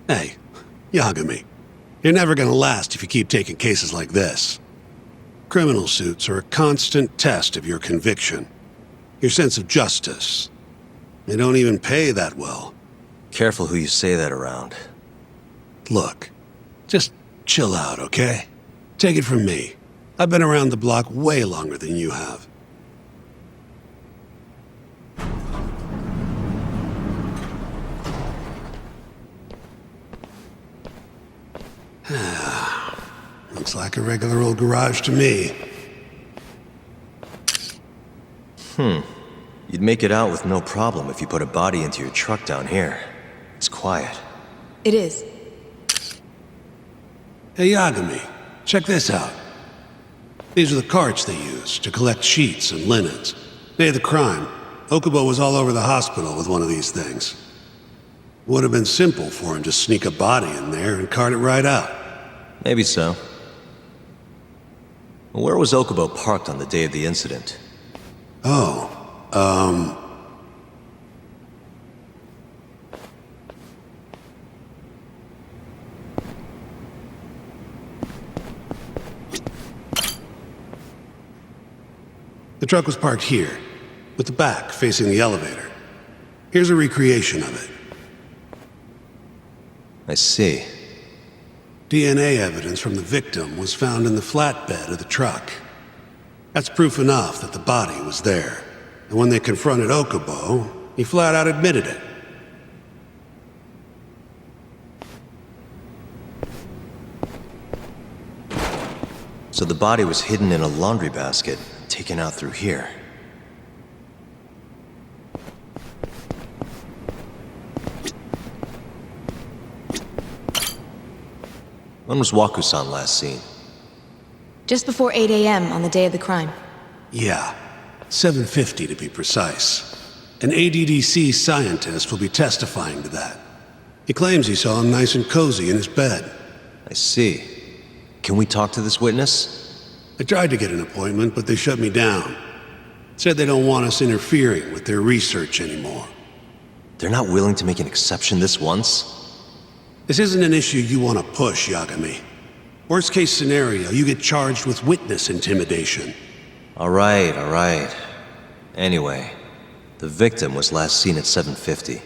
Hey, Yagami, you're never gonna last if you keep taking cases like this. Criminal suits are a constant test of your conviction, your sense of justice. They don't even pay that well. Careful who you say that around. Look, just chill out, okay? Take it from me. I've been around the block way longer than you have. Looks like a regular old garage to me. You'd make it out with no problem if you put a body into your truck down here. It's quiet. It is. Hey, Yagami, check this out. These are the carts they use to collect sheets and linens. Day of the crime, Okubo was all over the hospital with one of these things. Would have been simple for him to sneak a body in there and cart it right out. Maybe so. Where was Okubo parked on the day of the incident? Oh, the truck was parked here, with the back facing the elevator. Here's a recreation of it. I see. DNA evidence from the victim was found in the flatbed of the truck. That's proof enough that the body was there. And when they confronted Okubo, he flat out admitted it. So the body was hidden in a laundry basket, taken out through here. When was Waku-san last seen? Just before 8 a.m. on the day of the crime. Yeah, 7:50 to be precise. An ADDC scientist will be testifying to that. He claims he saw him nice and cozy in his bed. I see. Can we talk to this witness? I tried to get an appointment, but they shut me down. Said they don't want us interfering with their research anymore. They're not willing to make an exception this once? This isn't an issue you want to push, Yagami. Worst case scenario, you get charged with witness intimidation. All right. Anyway, the victim was last seen at 7:50.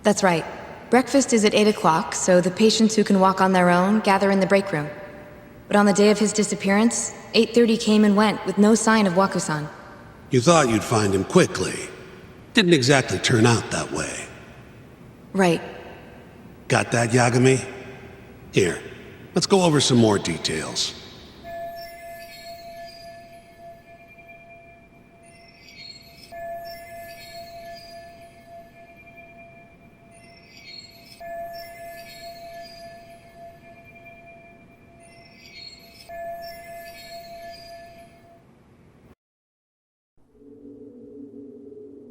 That's right. Breakfast is at 8 o'clock, so the patients who can walk on their own gather in the break room. But on the day of his disappearance, 8:30 came and went with no sign of Waku-san. You thought you'd find him quickly. Didn't exactly turn out that way. Right. Got that, Yagami? Here, let's go over some more details.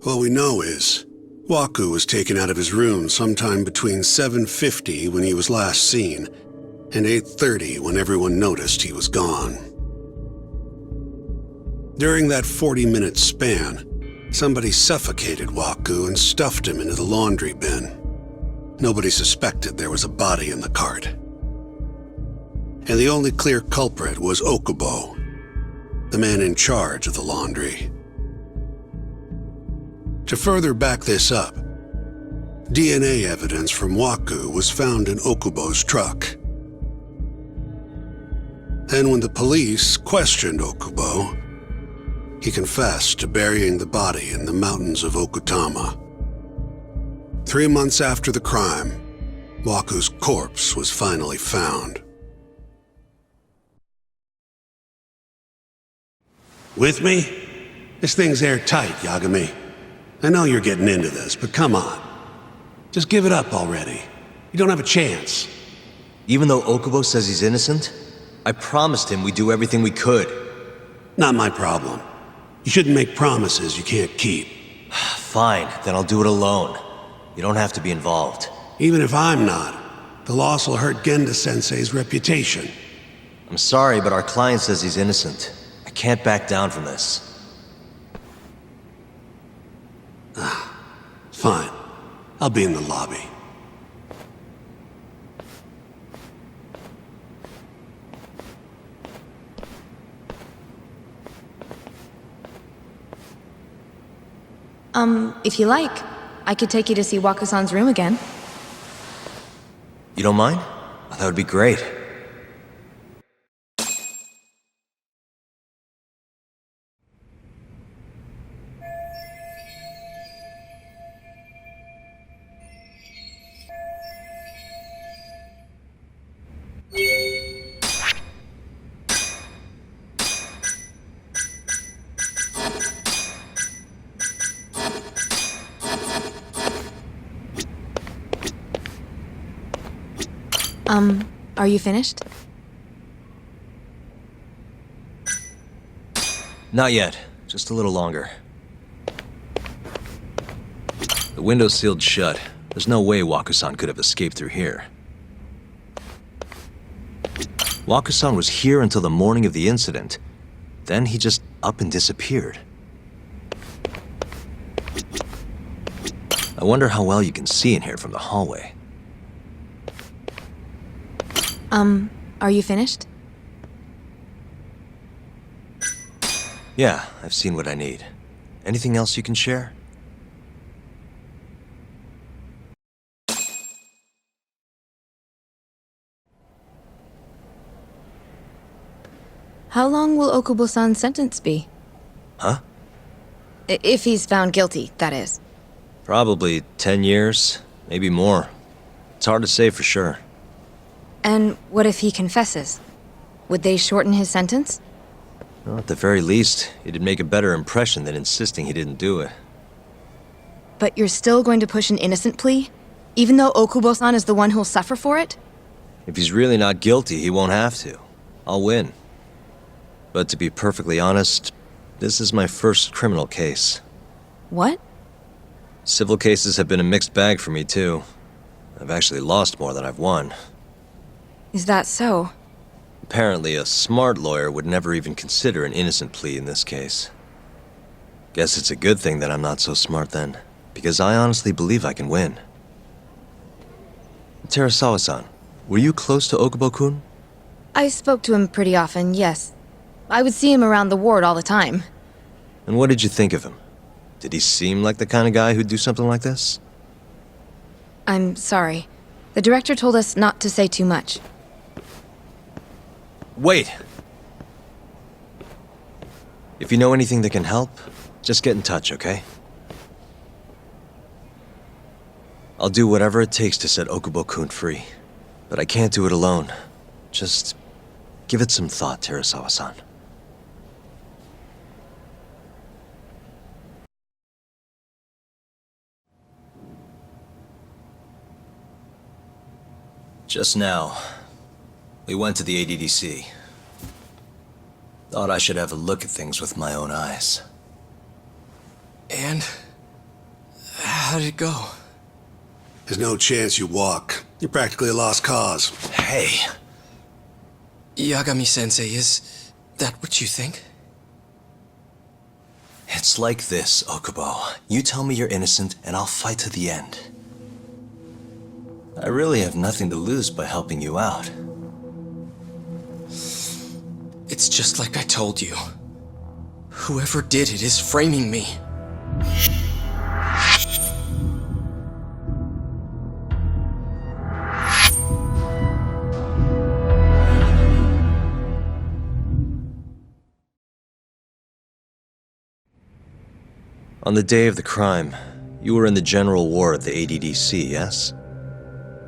What we know is, Waku was taken out of his room sometime between 7:50 when he was last seen, and 8:30 when everyone noticed he was gone. During that 40-minute span, somebody suffocated Waku and stuffed him into the laundry bin. Nobody suspected there was a body in the cart. And the only clear culprit was Okubo, the man in charge of the laundry. To further back this up, DNA evidence from Waku was found in Okubo's truck. And when the police questioned Okubo, he confessed to burying the body in the mountains of Okutama. 3 months after the crime, Waku's corpse was finally found. With me? This thing's airtight, Yagami. I know you're getting into this, but come on. Just give it up already. You don't have a chance. Even though Okubo says he's innocent, I promised him we'd do everything we could. Not my problem. You shouldn't make promises you can't keep. Fine, then I'll do it alone. You don't have to be involved. Even if I'm not, the loss will hurt Genda-sensei's reputation. I'm sorry, but our client says he's innocent. I can't back down from this. Fine. I'll be in the lobby. If you like, I could take you to see Waku-san's room again. You don't mind? That would be great. Are you finished? Not yet. Just a little longer. The window's sealed shut. There's no way Waku-san could have escaped through here. Waku-san was here until the morning of the incident. Then he just up and disappeared. I wonder how well you can see in here from the hallway. Are you finished? Yeah, I've seen what I need. Anything else you can share? How long will Okubo-san's sentence be? Huh? If he's found guilty, that is. Probably 10 years, maybe more. It's hard to say for sure. And what if he confesses? Would they shorten his sentence? Well, at the very least, it'd make a better impression than insisting he didn't do it. But you're still going to push an innocent plea? Even though Okubo-san is the one who'll suffer for it? If he's really not guilty, he won't have to. I'll win. But to be perfectly honest, this is my first criminal case. What? Civil cases have been a mixed bag for me, too. I've actually lost more than I've won. Is that so? Apparently, a smart lawyer would never even consider an innocent plea in this case. Guess it's a good thing that I'm not so smart then, because I honestly believe I can win. Terasawa-san, were you close to Okubo-kun? I spoke to him pretty often, yes. I would see him around the ward all the time. And what did you think of him? Did he seem like the kind of guy who'd do something like this? I'm sorry. The director told us not to say too much. Wait! If you know anything that can help, just get in touch, okay? I'll do whatever it takes to set Okubo-kun free. But I can't do it alone. Just give it some thought, Terasawa-san. Just now, we went to the ADDC. Thought I should have a look at things with my own eyes. And? How did it go? There's no chance you walk. You're practically a lost cause. Hey! Yagami-sensei, is that what you think? It's like this, Okubo. You tell me you're innocent, and I'll fight to the end. I really have nothing to lose by helping you out. It's just like I told you. Whoever did it is framing me. On the day of the crime, you were in the general ward at the ADDC, yes?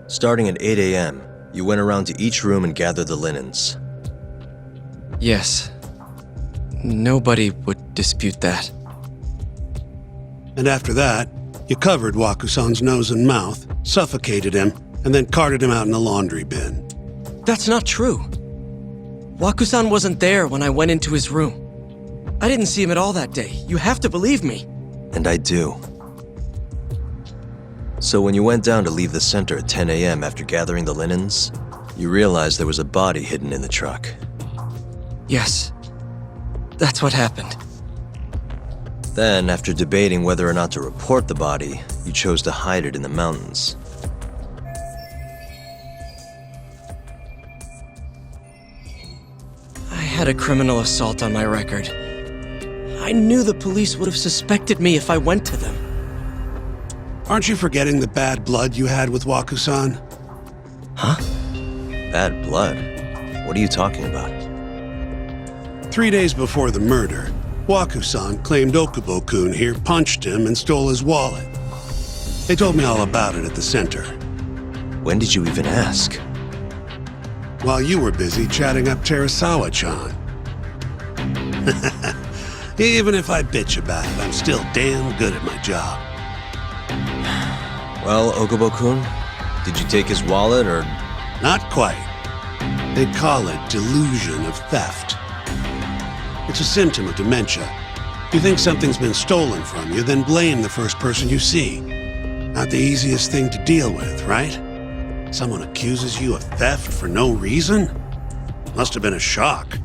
Starting at 8 a.m., you went around to each room and gathered the linens. Yes. Nobody would dispute that. And after that, you covered Waku-san's nose and mouth, suffocated him, and then carted him out in a laundry bin. That's not true. Waku-san wasn't there when I went into his room. I didn't see him at all that day. You have to believe me. And I do. So when you went down to leave the center at 10 a.m. after gathering the linens, you realized there was a body hidden in the truck. Yes. That's what happened. Then, after debating whether or not to report the body, you chose to hide it in the mountains. I had a criminal assault on my record. I knew the police would have suspected me if I went to them. Aren't you forgetting the bad blood you had with Waku-san? Huh? Bad blood? What are you talking about? 3 days before the murder, Waku-san claimed Okubo-kun here punched him and stole his wallet. They told me all about it at the center. When did you even ask? While you were busy chatting up Terasawa-chan. Even if I bitch about it, I'm still damn good at my job. Well, Okubo-kun, did you take his wallet or... Not quite. They call it delusion of theft. It's a symptom of dementia. You think something's been stolen from you, then blame the first person you see. Not the easiest thing to deal with, right? Someone accuses you of theft for no reason? Must have been a shock.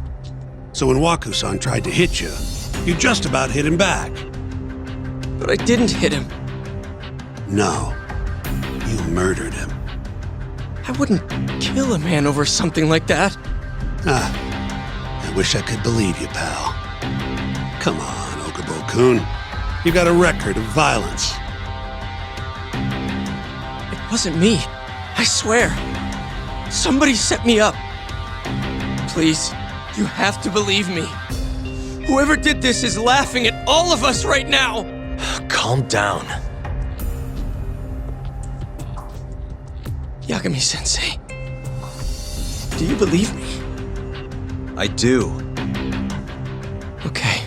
So when Waku-san tried to hit you, you just about hit him back. But I didn't hit him. No. You murdered him. I wouldn't kill a man over something like that. I wish I could believe you, pal. Come on, Okubo-kun. You got a record of violence. It wasn't me. I swear. Somebody set me up. Please, you have to believe me. Whoever did this is laughing at all of us right now. Calm down. Yagami-sensei, do you believe me? I do. Okay.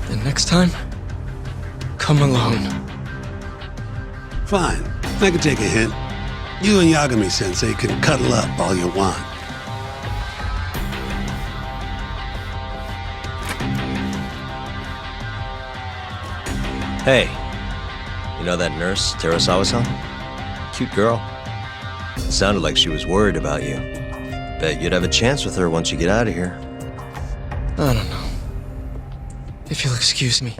Then next time, come alone. Fine. I can take a hint. You and Yagami-sensei can cuddle up all you want. Hey, you know that nurse, Terasawa-san? Cute girl. It sounded like she was worried about you. Bet you'd have a chance with her once you get out of here. I don't know. If you'll excuse me.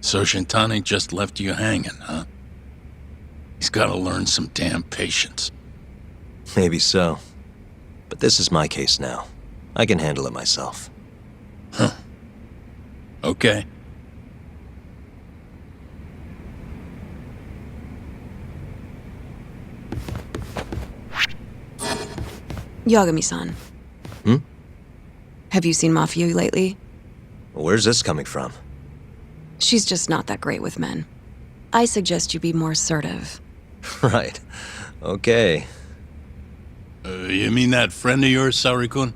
So Shintani just left you hanging, huh? He's gotta learn some damn patience. Maybe so. But this is my case now. I can handle it myself. Huh. Okay. Yagami-san. Hmm? Have you seen Mafia lately? Where's this coming from? She's just not that great with men. I suggest you be more assertive. Right. Okay. You mean that friend of yours, Saori-kun?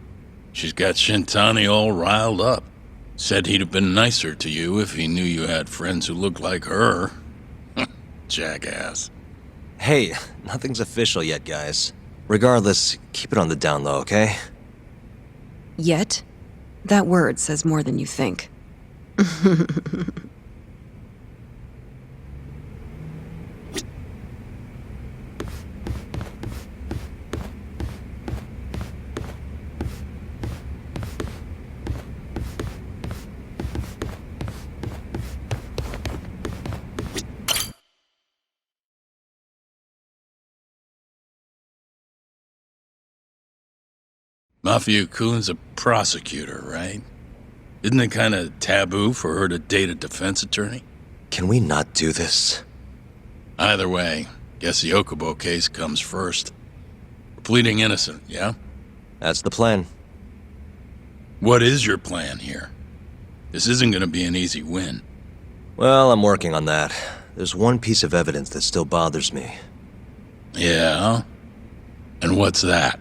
She's got Shintani all riled up. Said he'd have been nicer to you if he knew you had friends who looked like her. Jackass. Hey, nothing's official yet, guys. Regardless, keep it on the down low, okay? Yet? That word says more than you think. Mafia-kun's a prosecutor, right? Isn't it kind of taboo for her to date a defense attorney? Can we not do this? Either way, guess the Okubo case comes first. We're pleading innocent, yeah? That's the plan. What is your plan here? This isn't gonna be an easy win. Well, I'm working on that. There's one piece of evidence that still bothers me. Yeah? And what's that?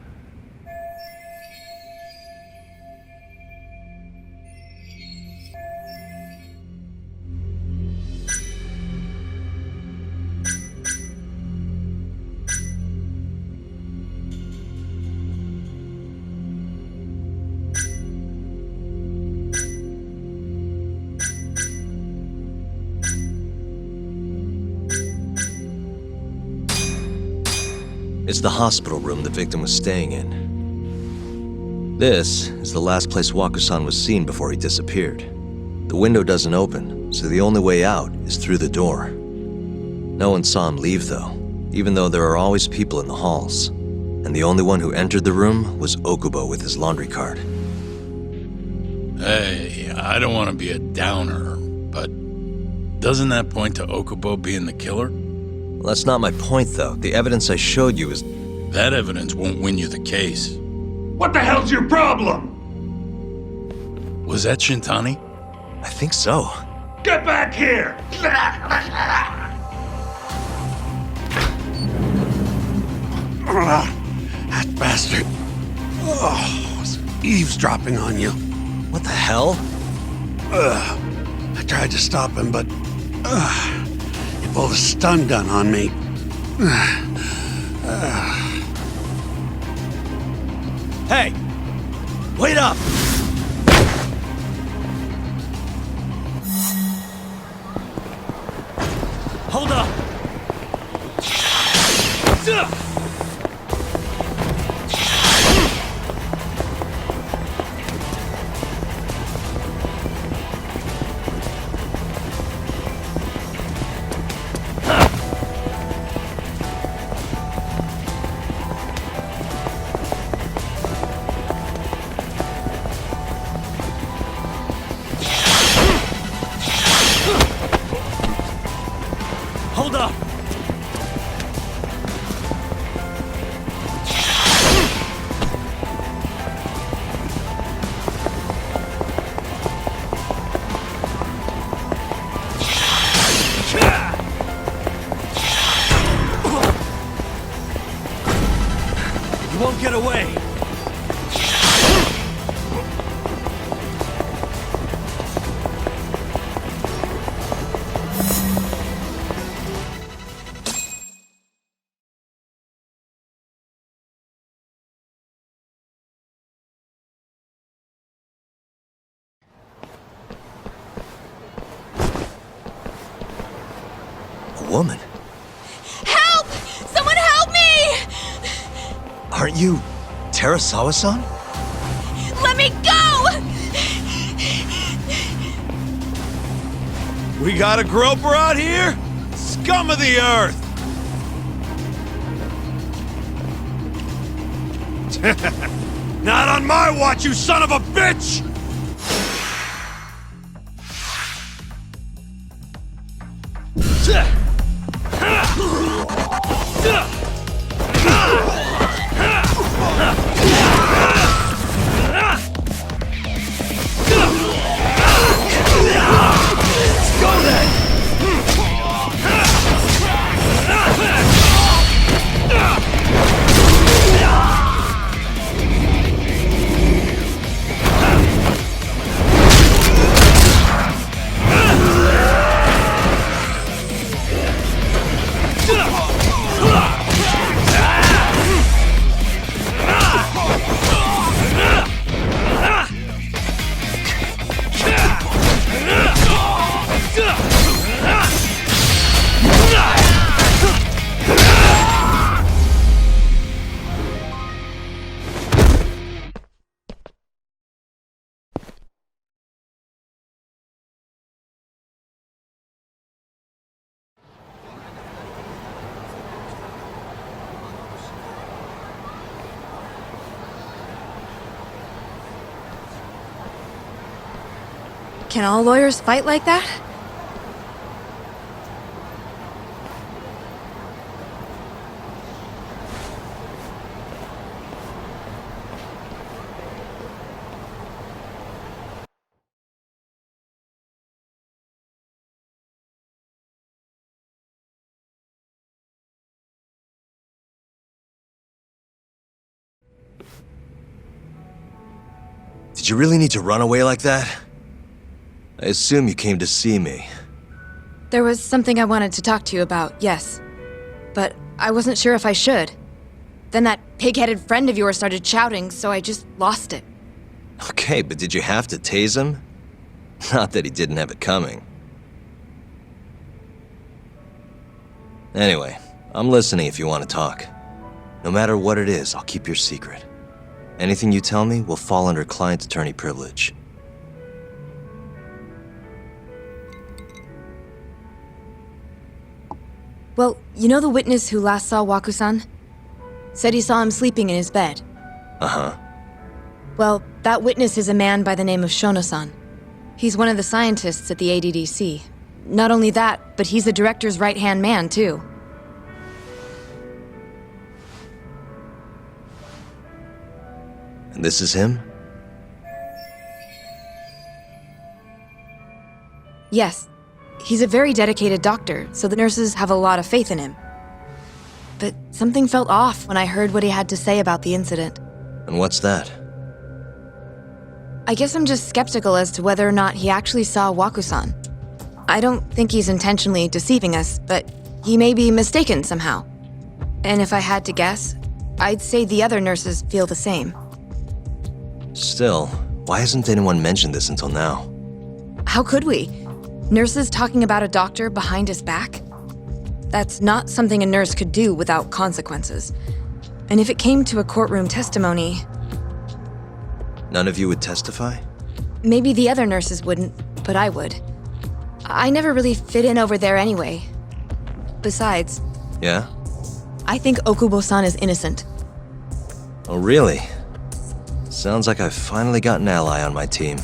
It's the hospital room the victim was staying in. This is the last place Waku-san was seen before he disappeared. The window doesn't open, so the only way out is through the door. No one saw him leave, though, even though there are always people in the halls. And the only one who entered the room was Okubo with his laundry cart. Hey, I don't want to be a downer, but doesn't that point to Okubo being the killer? Well, that's not my point, though. The evidence I showed you is... That evidence won't win you the case. What the hell's your problem? Was that Shintani? I think so. Get back here! That bastard. Oh, was eavesdropping on you. What the hell? I tried to stop him, but he pulled a stun gun on me. Hey! Wait up! Hold up! Hold up! You won't get away! A woman? Help! Someone help me! Aren't you Terasawa-san? Let me go! We got a groper out here? Scum of the earth! Not on my watch, you son of a bitch! Go then! Can all lawyers fight like that? Did you really need to run away like that? I assume you came to see me. There was something I wanted to talk to you about, yes. But I wasn't sure if I should. Then that pig-headed friend of yours started shouting, so I just lost it. Okay, but did you have to tase him? Not that he didn't have it coming. Anyway, I'm listening if you want to talk. No matter what it is, I'll keep your secret. Anything you tell me will fall under client-attorney privilege. Well, you know the witness who last saw Waku-san? Said he saw him sleeping in his bed. Uh-huh. Well, that witness is a man by the name of Shono-san. He's one of the scientists at the ADDC. Not only that, but he's the director's right-hand man, too. And this is him? Yes. He's a very dedicated doctor, so the nurses have a lot of faith in him. But something felt off when I heard what he had to say about the incident. And what's that? I guess I'm just skeptical as to whether or not he actually saw Waku-san. I don't think he's intentionally deceiving us, but he may be mistaken somehow. And if I had to guess, I'd say the other nurses feel the same. Still, why hasn't anyone mentioned this until now? How could we? Nurses talking about a doctor behind his back? That's not something a nurse could do without consequences. And if it came to a courtroom testimony... None of you would testify? Maybe the other nurses wouldn't, but I would. I never really fit in over there anyway. Besides... Yeah? I think Okubo-san is innocent. Oh, really? Sounds like I've finally got an ally on my team.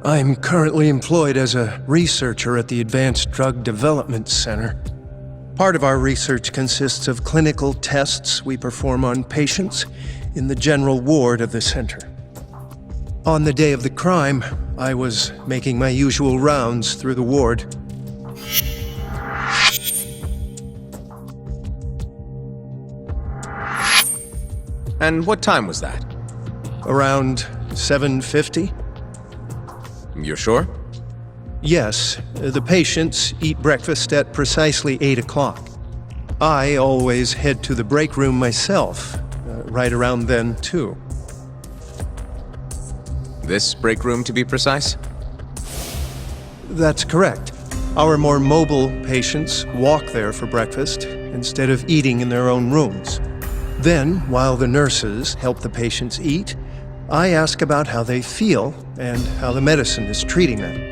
I'm currently employed as a researcher at the Advanced Drug Development Center. Part of our research consists of clinical tests we perform on patients in the general ward of the center. On the day of the crime, I was making my usual rounds through the ward. And what time was that? Around 7:50? You're sure? Yes, the patients eat breakfast at precisely 8 o'clock. I always head to the break room myself, right around then, too. This break room, to be precise? That's correct. Our more mobile patients walk there for breakfast instead of eating in their own rooms. Then, while the nurses help the patients eat, I ask about how they feel and how the medicine is treating them.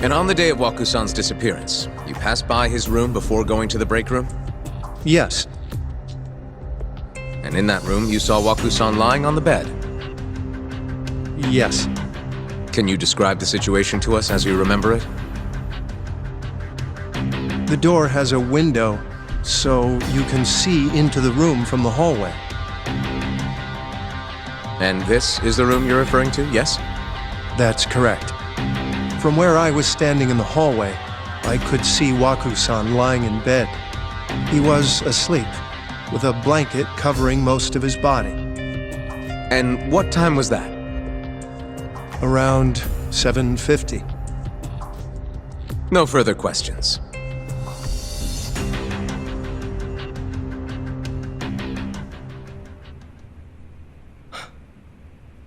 And on the day of Waku-san's disappearance, you passed by his room before going to the break room? Yes. And in that room, you saw Waku-san lying on the bed? Yes. Can you describe the situation to us as you remember it? The door has a window, so you can see into the room from the hallway. And this is the room you're referring to, yes? That's correct. From where I was standing in the hallway, I could see Waku-san lying in bed. He was asleep, with a blanket covering most of his body. And what time was that? Around 7:50. No further questions.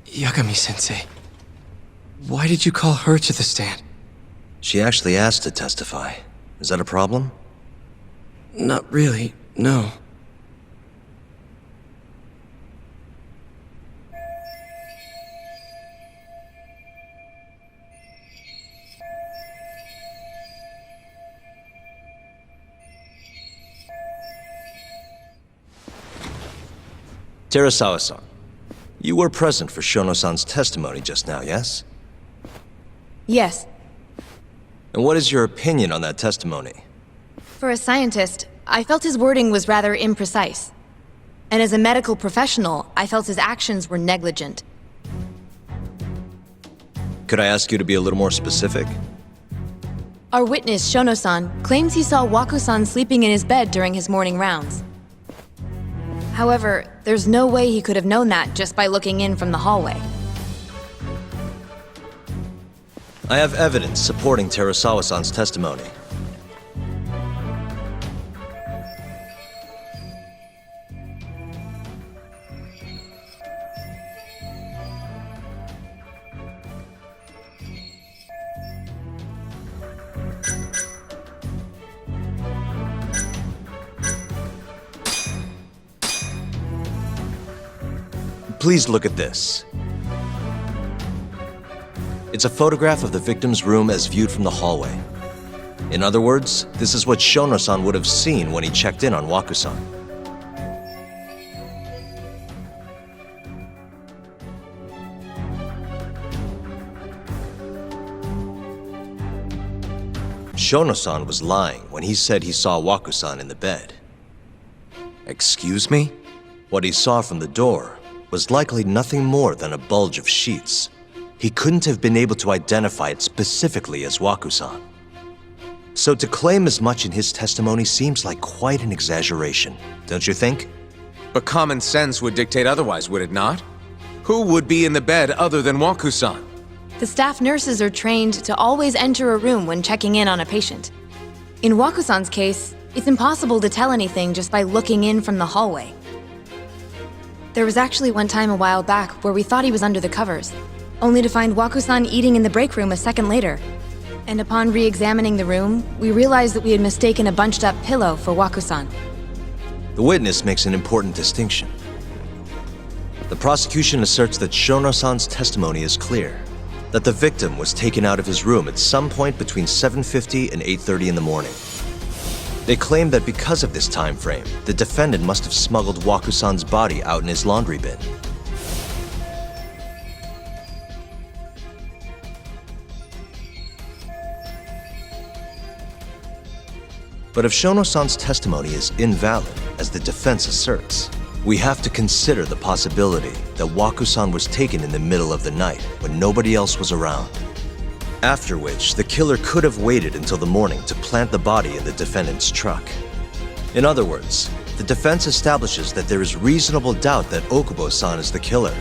Yagami-sensei, why did you call her to the stand? She actually asked to testify. Is that a problem? Not really, no. Terasawa-san, you were present for Shono-san's testimony just now, yes? Yes. And what is your opinion on that testimony? For a scientist, I felt his wording was rather imprecise. And as a medical professional, I felt his actions were negligent. Could I ask you to be a little more specific? Our witness, Shono-san, claims he saw Waku-san sleeping in his bed during his morning rounds. However, there's no way he could have known that just by looking in from the hallway. I have evidence supporting Terasawa-san's testimony. Please look at this. It's a photograph of the victim's room as viewed from the hallway. In other words, this is what Shono-san would have seen when he checked in on Waku-san. Shono-san was lying when he said he saw Waku-san in the bed. Excuse me? What he saw from the door was likely nothing more than a bulge of sheets. He couldn't have been able to identify it specifically as Waku-san. So to claim as much in his testimony seems like quite an exaggeration, don't you think? But common sense would dictate otherwise, would it not? Who would be in the bed other than Waku-san? The staff nurses are trained to always enter a room when checking in on a patient. In Waku-san's case, it's impossible to tell anything just by looking in from the hallway. There was actually one time a while back where we thought he was under the covers, only to find Waku-san eating in the break room a second later. And upon re-examining the room, we realized that we had mistaken a bunched-up pillow for Waku-san. The witness makes an important distinction. The prosecution asserts that Shono-san's testimony is clear, that the victim was taken out of his room at some point between 7:50 and 8:30 in the morning. They claim that because of this time frame, the defendant must have smuggled Waku-san's body out in his laundry bin. But if Shono-san's testimony is invalid, as the defense asserts, we have to consider the possibility that Waku-san was taken in the middle of the night when nobody else was around. After which, the killer could have waited until the morning to plant the body in the defendant's truck. In other words, the defense establishes that there is reasonable doubt that Okubo-san is the killer,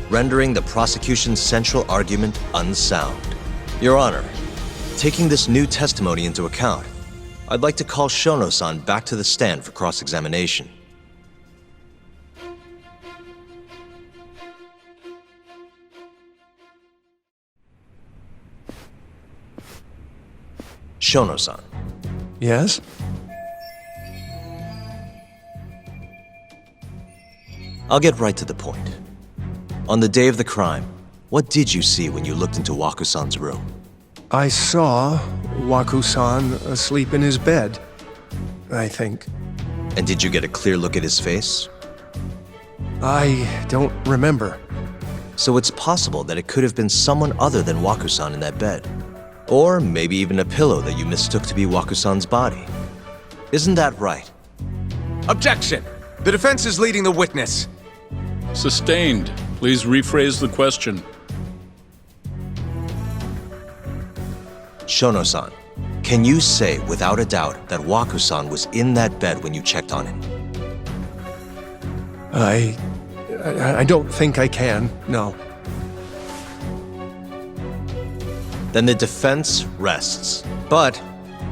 rendering the prosecution's central argument unsound. Your Honor, taking this new testimony into account, I'd like to call Shono-san back to the stand for cross-examination. Shono-san. Yes? I'll get right to the point. On the day of the crime, what did you see when you looked into Waku-san's room? I saw Waku-san asleep in his bed, I think. And did you get a clear look at his face? I don't remember. So it's possible that it could have been someone other than Waku-san in that bed. Or maybe even a pillow that you mistook to be Waku-san's body. Isn't that right? Objection! The defense is leading the witness. Sustained. Please rephrase the question. Shono-san, can you say without a doubt that Waku-san was in that bed when you checked on him? I don't think I can, no. Then the defense rests. But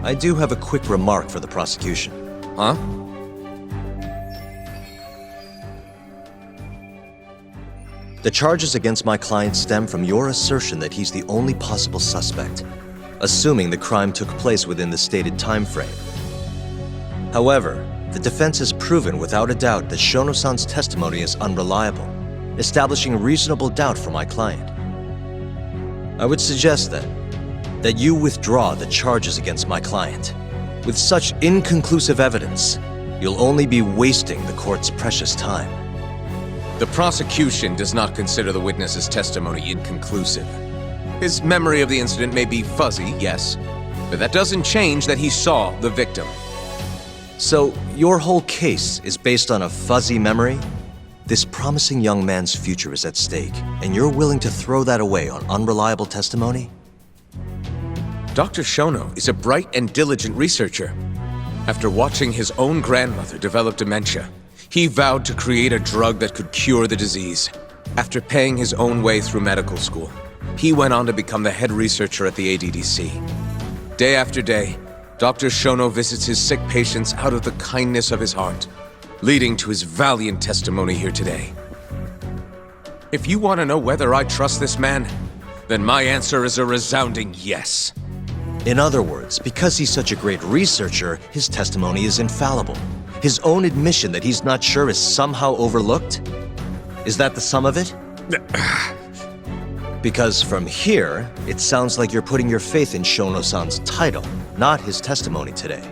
I do have a quick remark for the prosecution. Huh? The charges against my client stem from your assertion that he's the only possible suspect, assuming the crime took place within the stated time frame. However, the defense has proven without a doubt that Shono-san's testimony is unreliable, establishing reasonable doubt for my client. I would suggest then that you withdraw the charges against my client. With such inconclusive evidence, you'll only be wasting the court's precious time. The prosecution does not consider the witness's testimony inconclusive. His memory of the incident may be fuzzy, yes, but that doesn't change that he saw the victim. So, your whole case is based on a fuzzy memory? This promising young man's future is at stake, and you're willing to throw that away on unreliable testimony? Dr. Shono is a bright and diligent researcher. After watching his own grandmother develop dementia, he vowed to create a drug that could cure the disease. After paying his own way through medical school, he went on to become the head researcher at the ADDC. Day after day, Dr. Shono visits his sick patients out of the kindness of his heart, leading to his valiant testimony here today. If you want to know whether I trust this man, then my answer is a resounding yes. In other words, because he's such a great researcher, his testimony is infallible. His own admission that he's not sure is somehow overlooked? Is that the sum of it? Because from here, it sounds like you're putting your faith in Shono-san's title, not his testimony today.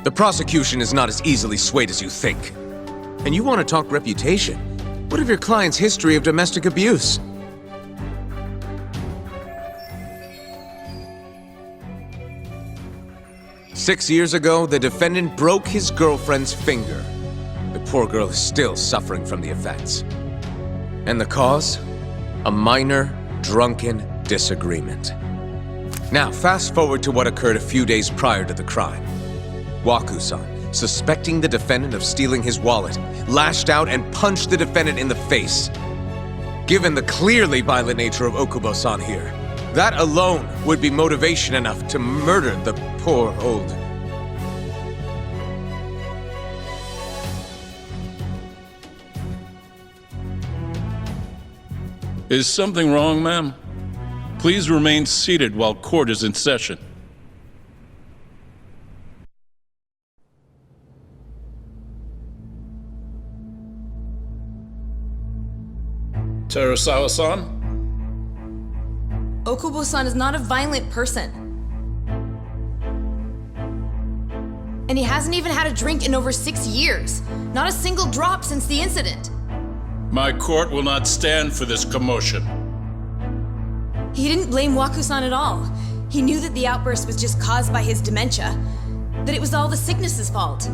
The prosecution is not as easily swayed as you think. And you want to talk reputation? What of your client's history of domestic abuse? "6 years ago, the defendant broke his girlfriend's finger. The poor girl is still suffering from the effects. And the cause? A minor, drunken disagreement. Now, fast forward to what occurred a few days prior to the crime. Waku-san, suspecting the defendant of stealing his wallet, lashed out and punched the defendant in the face. Given the clearly violent nature of Okubo-san here, that alone would be motivation enough to murder the poor old... Is something wrong, ma'am? Please remain seated while court is in session. Terasawa-san? Okubo-san is not a violent person. And he hasn't even had a drink in over 6 years. Not a single drop since the incident. My court will not stand for this commotion. He didn't blame Waku-san at all. He knew that the outburst was just caused by his dementia, that it was all the sickness's fault.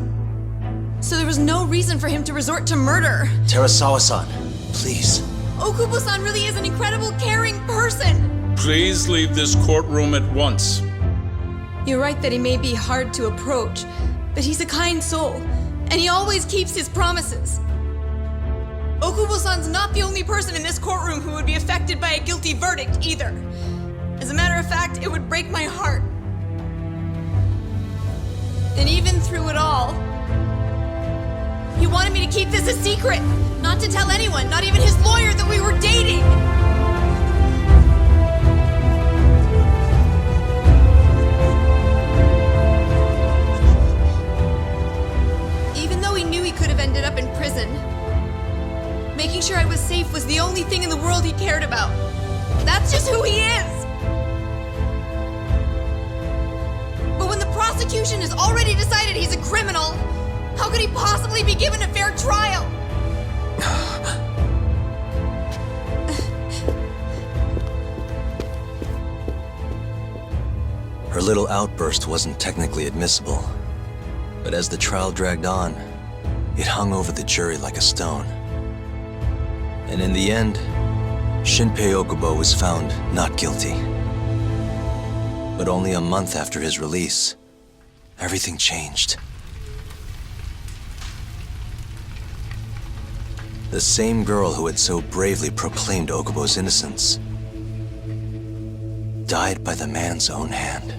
So there was no reason for him to resort to murder. Terasawa-san, please. Okubo-san really is an incredible, caring person. Please leave this courtroom at once. You're right that he may be hard to approach, but he's a kind soul, and he always keeps his promises. Okubo-san's not the only person in this courtroom who would be affected by a guilty verdict, either. As a matter of fact, it would break my heart. And even through it all, he wanted me to keep this a secret, not to tell anyone, not even his lawyer, that we were dating. Even though he knew he could have ended up in prison, making sure I was safe was the only thing in the world he cared about. That's just who he is! But when the prosecution has already decided he's a criminal, how could he possibly be given a fair trial? Her little outburst wasn't technically admissible, but as the trial dragged on, it hung over the jury like a stone. And in the end, Shinpei Okubo was found not guilty. But only a month after his release, everything changed. The same girl who had so bravely proclaimed Okubo's innocence died by the man's own hand.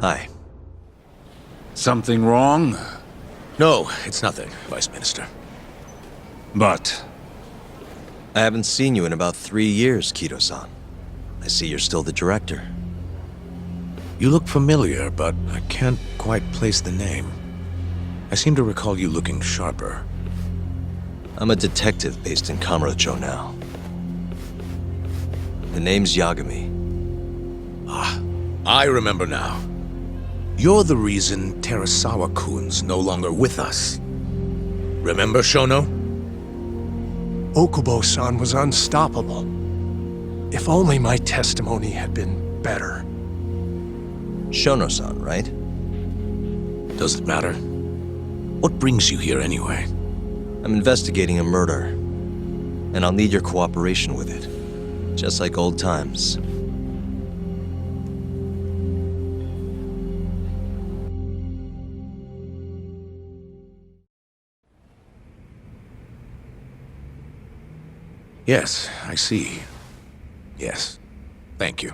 Hi. Something wrong? No, it's nothing, Vice Minister. But I haven't seen you in about 3 years, Kido-san. I see you're still the director. You look familiar, but I can't quite place the name. I seem to recall you looking sharper. I'm a detective based in Kamurocho now. The name's Yagami. Ah, I remember now. You're the reason Terasawa-kun's no longer with us. Remember, Shono? Okubo-san was unstoppable. If only my testimony had been better. Shono-san, right? Does it matter? What brings you here anyway? I'm investigating a murder, and I'll need your cooperation with it. Just like old times. Yes, I see. Yes. Thank you.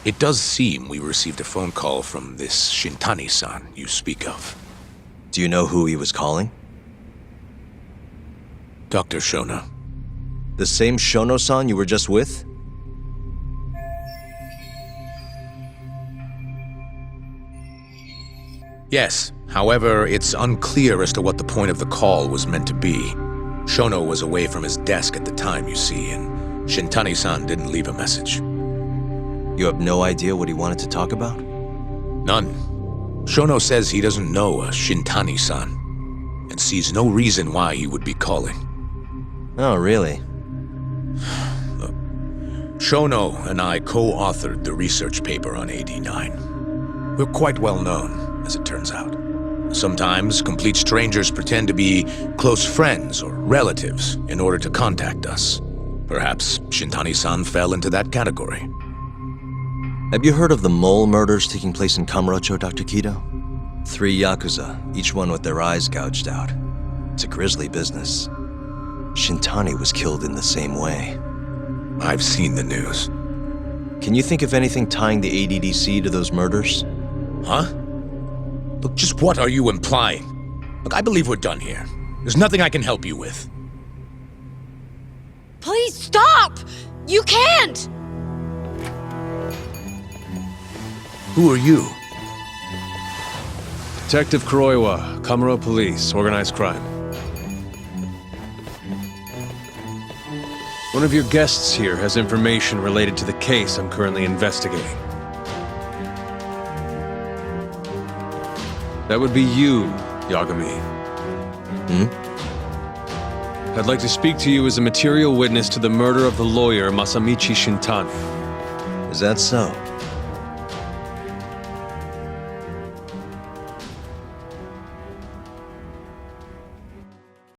It does seem we received a phone call from this Shintani-san you speak of. Do you know who he was calling? Dr. Shona. The same Shono-san you were just with? Yes. However, it's unclear as to what the point of the call was meant to be. Shono was away from his desk at the time, you see, and Shintani-san didn't leave a message. You have no idea what he wanted to talk about? None. Shono says he doesn't know a Shintani-san, and sees no reason why he would be calling. Oh, really? Shono and I co-authored the research paper on AD9. We're quite well known, as it turns out. Sometimes, complete strangers pretend to be close friends or relatives in order to contact us. Perhaps Shintani-san fell into that category. Have you heard of the mole murders taking place in Kamurocho, Dr. Kido? 3 Yakuza, each one with their eyes gouged out. It's a grisly business. Shintani was killed in the same way. I've seen the news. Can you think of anything tying the ADDC to those murders? Huh? Look, just what are you implying? Look, I believe we're done here. There's nothing I can help you with. Please stop! You can't! Who are you? Detective Kuroiwa, Kamuro Police, Organized Crime. One of your guests here has information related to the case I'm currently investigating. That would be you, Yagami. I'd like to speak to you as a material witness to the murder of the lawyer Masamichi Shintani. Is that so?